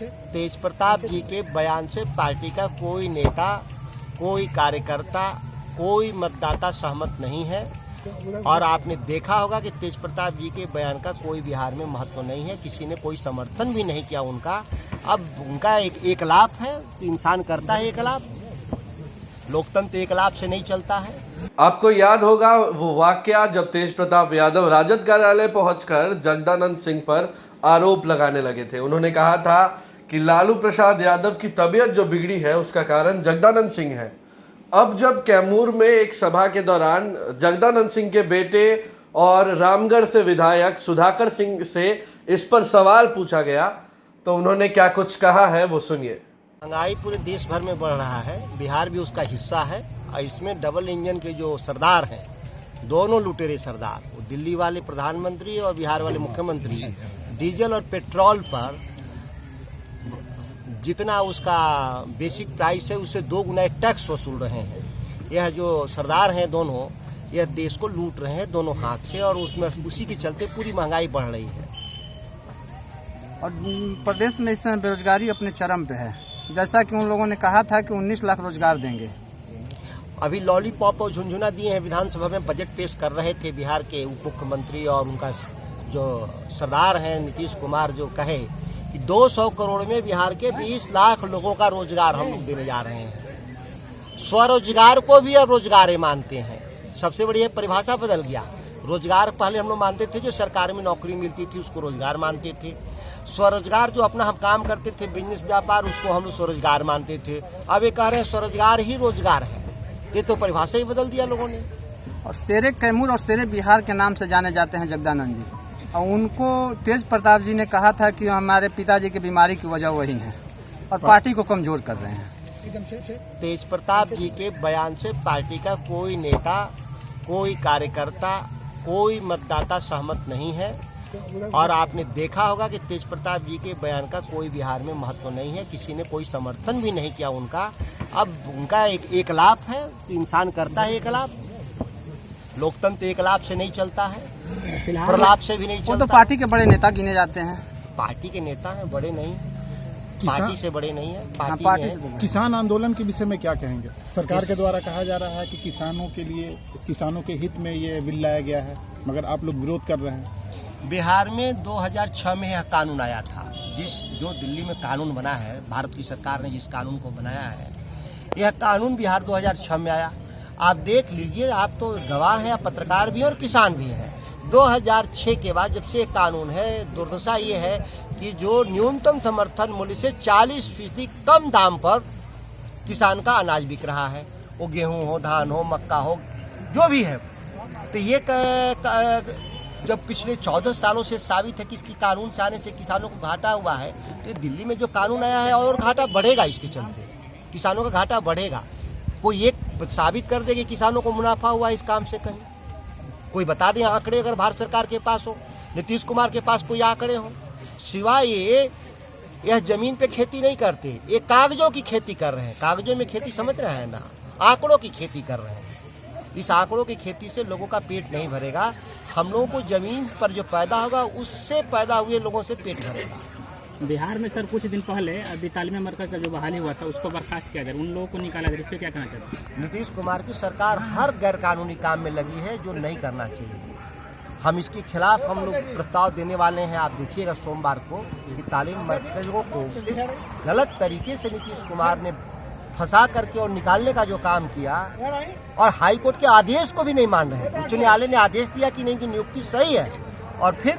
तेज प्रताप जी के बयान से पार्टी का कोई नेता, कोई कार्यकर्ता, कोई मतदाता सहमत नहीं है। और आपने देखा होगा कि तेज प्रताप जी के बयान का कोई बिहार में महत्व नहीं है, किसी ने कोई समर्थन भी नहीं किया उनका। अब उनका एक लाभ है, इंसान करता है एक लाभ, लोकतंत्र एक लाभ से नहीं चलता है। आपको याद होगा वो वाकया जब तेज प्रताप यादव राजद कार्यालय पहुंचकर जगदानंद सिंह पर आरोप लगाने लगे थे। उन्होंने कहा था कि लालू प्रसाद यादव की तबीयत जो बिगड़ी है उसका कारण जगदानंद सिंह है। अब जब कैमूर में एक सभा के दौरान जगदानंद सिंह के बेटे और रामगढ़ से विधायक सुधाकर सिंह से इस पर सवाल पूछा गया तो उन्होंने क्या कुछ कहा है वो सुनिए। महंगाई पूरे देश भर में बढ़ रहा है, बिहार भी उसका हिस्सा है। और इसमें डबल इंजन के जो सरदार हैं, दोनों लुटेरे सरदार, वो दिल्ली वाले प्रधानमंत्री और बिहार वाले मुख्यमंत्री, डीजल और पेट्रोल पर जितना उसका बेसिक प्राइस है उससे 2 गुना टैक्स वसूल रहे हैं। यह जो सरदार हैं दोनों, यह देश को लूट रहे हैं दोनों हाथ से, और उसमें उसी के चलते पूरी महंगाई बढ़ रही है। और प्रदेश में इस समय बेरोजगारी अपने चरम पे है, जैसा कि उन लोगों ने कहा था कि 19 लाख रोजगार देंगे। अभी लॉलीपॉप और झुनझुना दिए हैं, विधानसभा में बजट पेश कर रहे थे बिहार के उप मुख्यमंत्री और उनका जो सरदार हैं नीतीश कुमार, जो कहे कि 200 करोड़ में बिहार के 20 लाख लोगों का रोजगार हम लोग देने जा रहे हैं। स्वरोजगार को भी अब रोजगार मानते हैं। सबसे बड़ी परिभाषा बदल गया। रोजगार पहले हम लोग मानते थे जो सरकार में नौकरी मिलती थी उसको रोजगार मानते थे। स्वरोजगार जो अपना हम काम करते थे, बिजनेस व्यापार, उसको हम लोग स्वरोजगार मानते थे। अब ये कह रहे हैं स्वरोजगार ही रोजगार है। ये तो परिभाषा ही बदल दिया लोगों ने। और शेरे कैमूर और शेरे बिहार के नाम से जाने जाते हैं जगदानंद जी, और उनको तेज प्रताप जी ने कहा था कि हमारे पिताजी की बीमारी की वजह वही है और पार्टी को कमजोर कर रहे हैं। तेज प्रताप जी के बयान से पार्टी का कोई नेता, कोई कार्यकर्ता, कोई मतदाता सहमत नहीं है। और आपने देखा होगा कि तेज प्रताप जी के बयान का कोई बिहार में महत्व नहीं है, किसी ने कोई समर्थन भी नहीं किया उनका। अब उनका एक लाभ है, इंसान करता है एक लाभ, लोकतंत्र एक लाभ से नहीं चलता है, प्रलाप से भी नहीं चलता। वो तो पार्टी के बड़े नेता गिने जाते हैं। पार्टी के नेता हैं, बड़े नहीं, पार्टी से बड़े नहीं है, पार्टी से। किसान आंदोलन के विषय में क्या कहेंगे? सरकार के द्वारा कहा जा रहा है कि किसानों के लिए, किसानों के हित में ये बिल लाया गया है, मगर आप लोग विरोध कर रहे हैं। बिहार में 2006 में यह कानून आया था। जो दिल्ली में कानून बना है, भारत की सरकार ने जिस कानून को बनाया है, यह कानून बिहार 2006 में आया। आप देख लीजिए, आप तो गवाह हैं, पत्रकार भी और किसान भी हैं। 2006 के बाद जब से कानून है, दुर्दशा ये है कि जो न्यूनतम समर्थन मूल्य से 40% कम दाम पर किसान का अनाज बिक रहा है, वो गेहूं हो, धान हो, मक्का हो, जो भी है। तो ये जब पिछले 14 सालों से साबित है कि इसकी कानून से आने से किसानों को घाटा हुआ है, तो दिल्ली में जो कानून आया है और घाटा बढ़ेगा, इसके चलते किसानों का घाटा बढ़ेगा। कोई एक साबित कर दे कि किसानों को मुनाफा हुआ इस काम से, कहीं कोई बता दे आंकड़े, अगर भारत सरकार के पास हो, नीतीश कुमार के पास कोई आंकड़े हो। सिवाय यह जमीन पे खेती नहीं करते, ये कागजों की खेती कर रहे हैं। कागजों में खेती समझ रहे हैं ना, आंकड़ों की खेती कर रहे हैं। इस आंकड़ों की खेती से लोगों का पेट नहीं भरेगा। हम लोगों को जमीन पर जो पैदा होगा उससे पैदा हुए लोगों से पेट भरेगा। बिहार में सर कुछ दिन पहले अभी तालीमी मरकज का जो बहाली हुआ था उसको बर्खास्त किया गया, उन लोगों को निकाला गया, इस पर क्या कहना चाहते हैं? नीतीश कुमार की सरकार हर गैर कानूनी काम में लगी है जो नहीं करना चाहिए। हम इसके खिलाफ हम लोग प्रस्ताव देने वाले हैं। आप देखिएगा सोमवार को कि तालीम मरकजों को किस गलत तरीके से नीतीश कुमार ने फंसा करके और निकालने का जो काम किया, और हाई कोर्ट के आदेश को भी नहीं मान रहे हैं। उच्च न्यायालय ने आदेश दिया कि नहीं कि नियुक्ति सही है, और फिर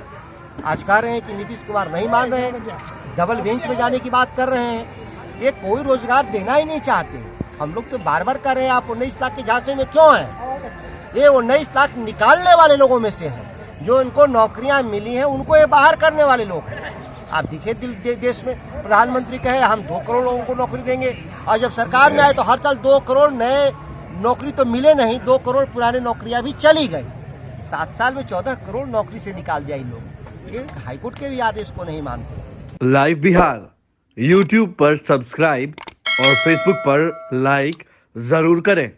आज कह रहे हैं कि नीतीश कुमार नहीं मान रहे हैं, डबल बेंच में जाने की बात कर रहे हैं। ये कोई रोजगार देना ही नहीं चाहते। हम लोग तो बार बार कर रहे हैं, आप 19 लाख के झांसे में क्यों हैं? ये 19 लाख निकालने वाले लोगों में से हैं, जो इनको नौकरियां मिली हैं उनको ये बाहर करने वाले लोग हैं। आप देखिए देश में प्रधानमंत्री कहे हम 2 करोड़ लोगों को नौकरी देंगे, और जब सरकार में आए तो हर साल 2 करोड़ नए नौकरी तो मिले नहीं, 2 करोड़ पुराने नौकरियां भी चली गई। 7 साल में 14 करोड़ नौकरी से निकाल दिया इन लोग। ये हाईकोर्ट के भी आदेश को नहीं मानते। लाइव बिहार YouTube पर सब्सक्राइब और Facebook पर लाइक जरूर करें।